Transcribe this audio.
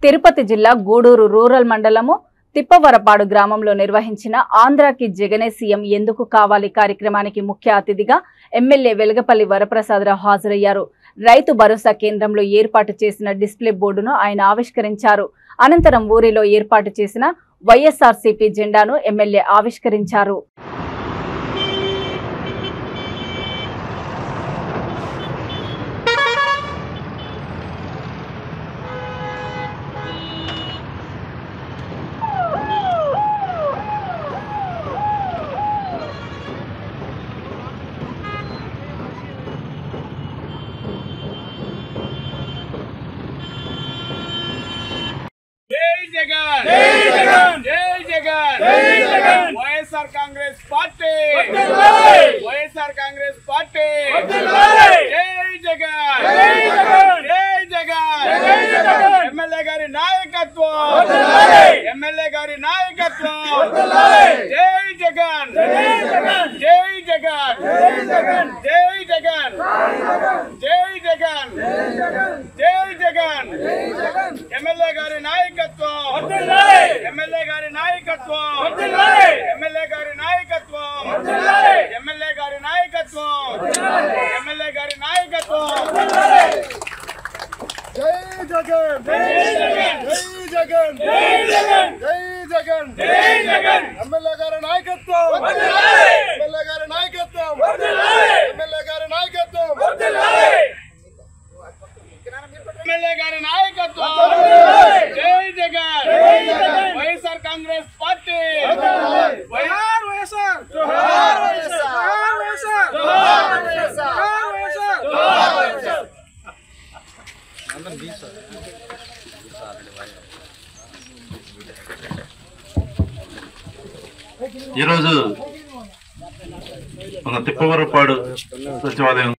తిరుపతి జిల్లా గూడూరు రూరల్ మండలము తిప్పవరపాడు గ్రామంలో నిర్వహించిన ఆంధ్రాకి జగనే సీఎం ఎందుకు కావాలి కార్యక్రమానికి ముఖ్య అతిథిగా ఎమ్మెల్యే వెలగపల్లి వరప్రసాదరావు హాజరయ్యారు. రైతు భరోసా కేంద్రంలో ఏర్పాటు చేసిన డిస్ప్లే బోర్డును ఆయన ఆవిష్కరించారు. అనంతరం ఊరిలో ఏర్పాటు చేసిన వైఎస్ఆర్సీపీ జెండాను ఎమ్మెల్యే ఆవిష్కరించారు. వైఎస్ఆర్ కాంగ్రెస్ పార్టీ వైఎస్ఆర్ కాంగ్రెస్ పార్టీ జై జగన్ జై జగన్ ఎమ్మెల్యే గారి నాయకత్వం ఎమ్మెల్యే గారి నాయకత్వం జై జగన్ జై జగన్ జై జగన్ జై జగన్ జై జగన్ ఎమ్మెల్యే గారి నాయకత్వం ఎమ్మెల్యే గారి నాయకత్వం ఎమ్మెల్యే గారి నాయకత్వం ఎమ్మెల్యే గారి నాయకత్వం ఎమ్మెల్యే గారి నాయకత్వం జై జగన్ జై జగన్ జై జగన్ జై జగన్ జై జగన్ ఎమ్మెల్యే గారి నాయకత్వం ఎమ్మెల్యే గారి నాయకత్వం ఎమ్మెల్యే గారి నాయకత్వం ఎమ్మెల్యే గారి నాయకత్వం జై జగన్ వైఎస్ఆర్ కాంగ్రెస్ పార్టీ వైఎస్ఆర్ వైఎస్ఆర్ జోహార్ వైఎస్ఆర్ వైఎస్ఆర్ జోహార్ వైఎస్ఆర్ వైఎస్ఆర్ జోహార్ వైఎస్ఆర్ ఈరోజు మన తిప్పవరపాడు సచివాలయం